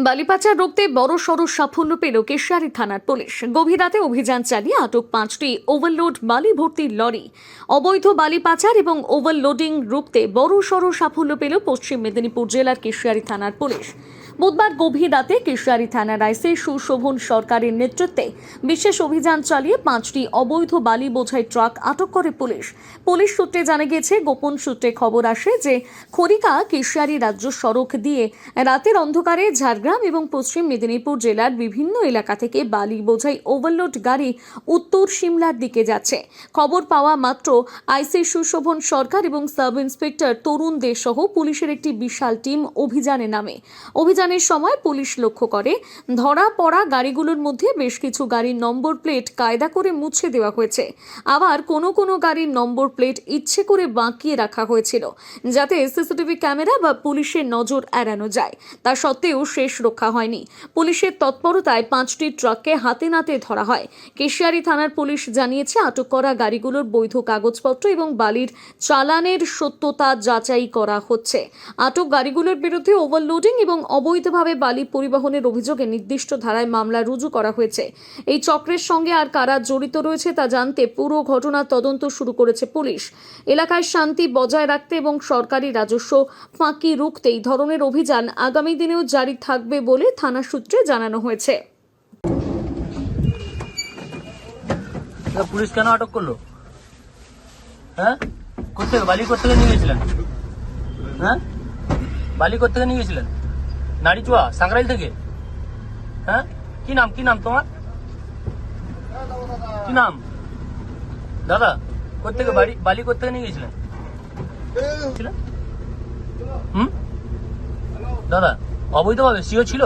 বালিপাচার রুখতে বড়সড় সাফল্য পেল কেশিয়ারি থানার পুলিশ। গভীর রাতে অভিযান চালিয়ে আটক 5টি ওভারলোড বালি ভর্তি লরি। অবৈধ বালি পাচার এবং ওভারলোডিং রুখতে বড়সড় সাফল্য পেল পশ্চিম মেদিনীপুর জেলার কেশিয়ারি থানার পুলিশ। বুধবার গভীর রাতে কেশিয়ারি থানার আইসি সুশোভন সরকারের নেতৃত্বে বিশেষ অভিযান চালিয়ে 5টি অবৈধ বালি বোঝাই ট্রাক আটক করে পুলিশ। পুলিশ সূত্রে জানা গেছে, গোপন সূত্রে খবর আসে যে খড়িকা কেশিয়ারি রাজ্য সড়ক দিয়ে রাতের অন্ধকারে ঝাড়গ্রাম এবং পশ্চিম মেদিনীপুর জেলার বিভিন্ন এলাকা থেকে বালি বোঝাই ওভারলোড গাড়ি উত্তর সিমলার দিকে যাচ্ছে। খবর পাওয়া মাত্র আইসি সুশোভন সরকার এবং সাব ইন্সপেক্টর তরুণ দে সহ পুলিশের একটি বিশাল টিম অভিযানে নামে। অভিযানের সময় পুলিশ লক্ষ্য করে ধরা পড়া গাড়িগুলোর মধ্যে বেশ কিছু গাড়ির নম্বর প্লেট কায়দা করে মুছে দেওয়া হয়েছে। আবার কোনো গাড়ির নম্বর প্লেট ইচ্ছে করে বাঁকিয়ে রাখা হয়েছিল, যাতে সিসিটিভি ক্যামেরা বা পুলিশের নজর এড়ানো যায়। তা সত্ত্বেও শেষ রক্ষা হয়নি। পুলিশের তৎপরতায় 5টি ট্রাককে হাতে নাতে ধরা হয়। কেশিয়ারি থানার পুলিশ জানিয়েছে, আটক করা গাড়িগুলোর বৈধ কাগজপত্র এবং বালির চালানের সত্যতা যাচাই করা হচ্ছে। আটক গাড়িগুলোর বিরুদ্ধে ওভারলোডিং এবং অবৈধভাবে বালি পরিবহনের অভিযোগে নির্দিষ্ট ধারায় মামলা রুজু করা হয়েছে। এই চক্রের সঙ্গে আর কারা জড়িত রয়েছে তা জানতে পুরো ঘটনার তদন্ত শুরু করেছে পুলিশ। এলাকায় শান্তি বজায় রাখতে এবং সরকারি রাজস্ব ফাঁকি রুখতে এই ধরনের অভিযান আগামী দিনেও জারি থাকবে বলে থানা সূত্রে জানানো হয়েছে। পুলিশ কেন আটক করলো? হ্যাঁ, কোথেকে বালি কোথেকে নিয়ে গেছিলেন? হ্যাঁ, বালি কোথেকে নিয়ে গেছিলেন? নাড়িচুয়া সাংরাইল থেকে। হ্যাঁ, কি নাম তোমার? কি নাম দাদা? কোথেকে বালি কোথেকে নিয়ে গেছিলেন? দাদা অবৈধভাবে সিও ছিল?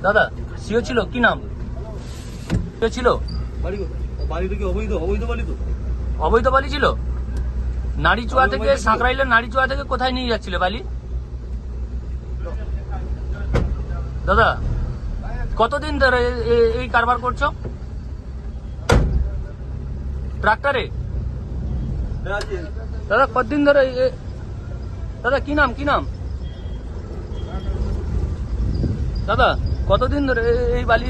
দাদা সিও ছিল? কি নাম সিও ছিল? অবৈধ বালি ছিল। নাড়িচুয়া থেকে সাঁকরাইলের নাড়িচুয়া থেকে কোথায় নিয়ে যাচ্ছিল বালি? দাদা কতদিন ধরে এই কারবার করছো ট্রাক্টরে? দাদা কতদিন ধরে? দাদা কি নাম দাদা কতদিন ধরে এই বালি?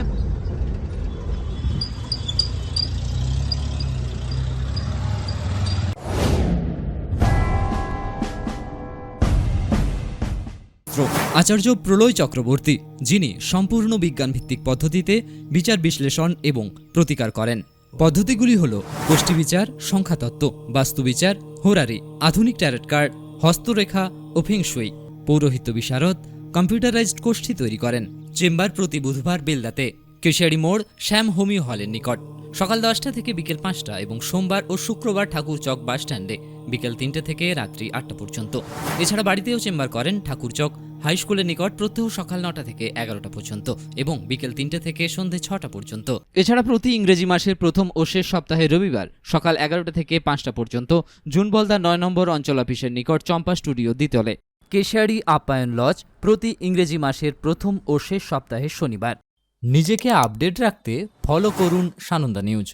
আচার্য প্রলয় চক্রবর্তী, যিনি সম্পূর্ণ বিজ্ঞানভিত্তিক পদ্ধতিতে বিচার বিশ্লেষণ এবং প্রতিকার করেন। পদ্ধতিগুলি হল গোষ্ঠী বিচার, সংখ্যাতত্ত্ব, বাস্তুবিচার, হোরারি, আধুনিক ট্যারট কার্ড, হস্তরেখা ও ফেংশুই। পৌরোহিত্য বিশারদ, কম্পিউটারাইজড গোষ্ঠী তৈরি করেন। চেম্বার প্রতি বুধবার বেলদাতে, কেশিয়ারি মোড়, শ্যাম হোমিও হলের নিকট, সকাল 10টা থেকে বিকেল 5টা এবং সোমবার ও শুক্রবার ঠাকুরচক বাস স্ট্যান্ডে বিকেল 3টে থেকে রাত্রি 8টা পর্যন্ত। এছাড়া বাড়িতেও চেম্বার করেন ঠাকুরচক হাই স্কুলের নিকট প্রত্যহ সকাল 9টা থেকে 11টা পর্যন্ত এবং বিকেল 3টে থেকে সন্ধ্যে 6টা পর্যন্ত। এছাড়া প্রতি ইংরেজি মাসের প্রথম ও শেষ সপ্তাহে রবিবার সকাল 11টা থেকে 5টা পর্যন্ত জুনবলদা 9 নম্বর অঞ্চল অফিসের নিকট চম্পা স্টুডিও দ্বিতলে। কেশিয়ারি আপ্যায়ন লজ প্রতি ইংরেজি মাসের প্রথম ও শেষ সপ্তাহে শনিবার। নিজেকে আপডেট রাখতে ফলো করুন সানন্দা নিউজ।